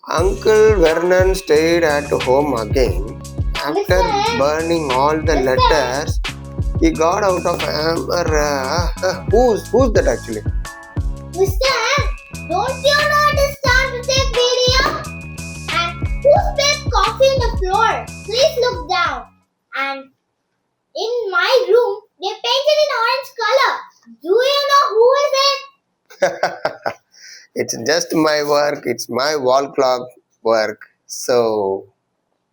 Uncle Vernon stayed at home again. After burning all the letters, he got out of hammer. Who's that actually? Mr.M, don't you know it is time to take video? And who spilled coffee on the floor? Please look down. And in my room, they painted in orange color. Do you know who is it? It's just my work. It's my wall clock work. So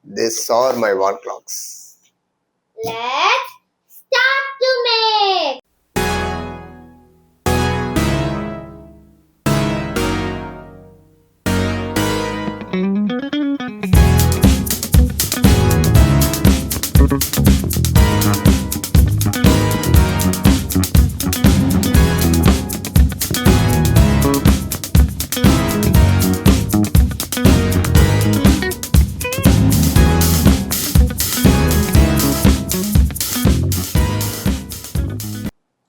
these are my wall clocks. Let's start to make.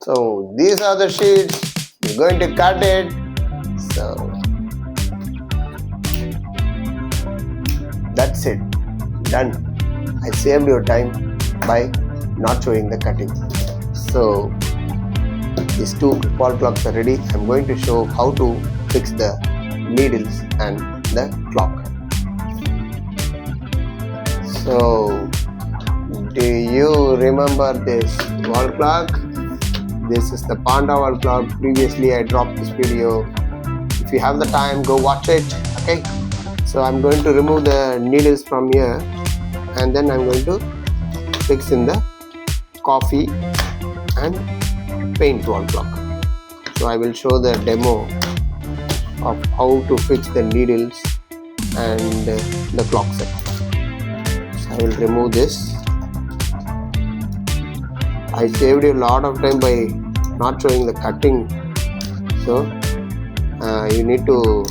So these are the sheets. We're going to cut it. So that's it. Done. I saved your time by not showing the cutting. So these two wall clocks are ready. I'm going to show how to fix the needles and the clock. So do you remember this wall clock? This is the Panda wall clock. Previously I dropped this video. If you have the time, go watch it. Okay. So I'm going to remove the needles from here and then I'm going to fix in the coffee and paint wall clock. So I will show the demo of how to fix the needles and the clock set. So I will remove this. I saved you a lot of time by not showing the cutting, so you need to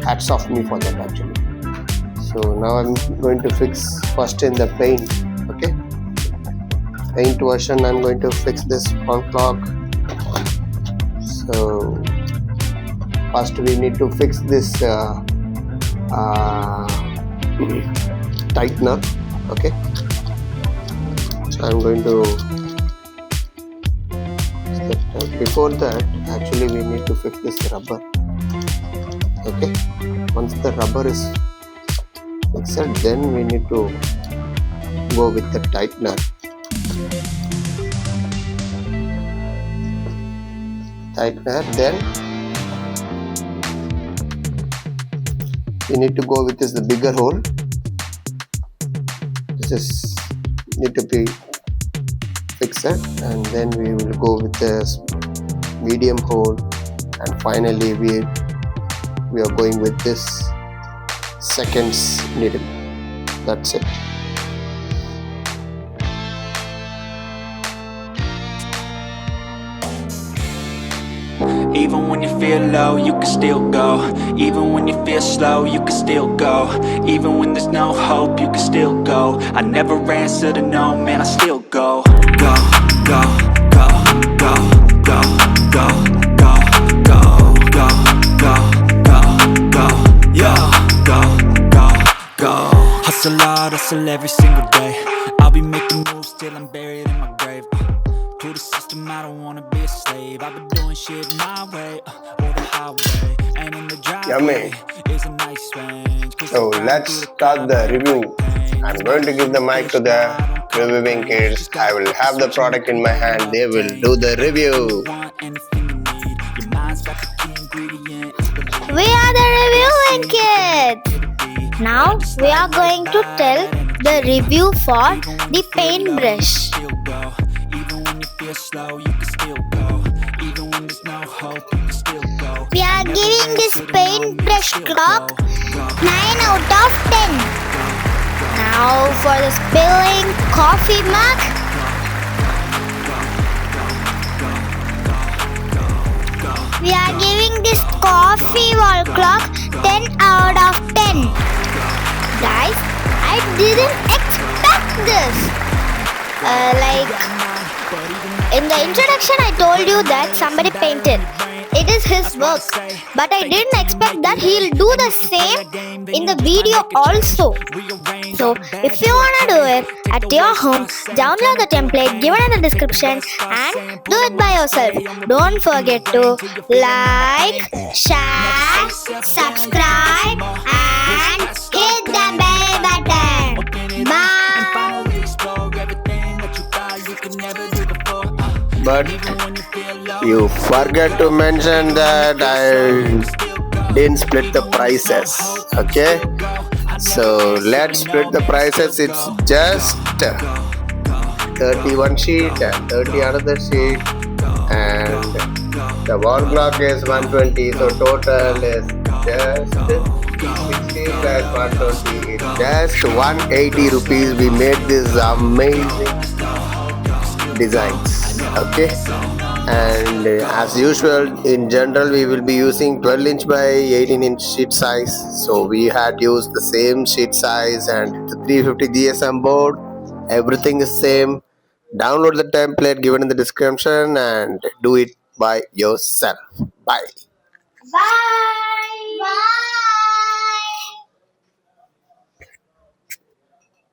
hats off me for that actually. So now I'm going to fix first in the paint. Okay, paint version. I'm going to fix this wall clock. So first we need to fix this tightener. Okay. I'm going to, before that actually we need to fix this rubber. Okay, once the rubber is fixed, then we need to go with the tightener. Then we need to go with this the bigger hole. This is need to be fixed, and then we will go with this medium hole, and finally we are going with this seconds needle. That's it. Even when you feel low, you can still go. Even when you feel slow, you can still go. Even when there's no hope, you can still go. I never answer to no, man, I still go. Go, go, go, go, go, go, go, go, go, go, go, go, yeah, go, go, go. Hustle hard, hustle every single day. I'll be making moves till I'm buried in my grave. To the system, I don't wanna be a slave. I've been doing shit my way, or the highway. And in the driveway is a nice range. So let's start the review. I'm going to give the mic to the reviewing kids. I will have the product in my hand. They will do the review. We are the reviewing kids. Now we are going to tell the review for the paintbrush. We are giving this paintbrush clock 9 out of 10. Now for the spilling coffee mug, we are giving this coffee wall clock 10 out of 10. Guys, I didn't expect this. In the introduction I told you that somebody painted. It is his work, but I didn't expect that he'll do the same in the video also. So, if you wanna do it at your home, download the template given in the description and do it by yourself. Don't forget to like, share, subscribe, and hit the bell button. Bye. But you forget to mention that I didn't split the prices. Okay, so let's split the prices. It's just 31 sheet and 30 another sheet, and the wall clock is 120. So total is just 60 plus 120. It's just 180 rupees. We made this amazing designs. Okay, and as usual, in general we will be using 12-inch by 18-inch sheet size, so we had used the same sheet size and the 350 GSM board. Everything is same. Download the template given in the description and do it by yourself. Bye. Bye.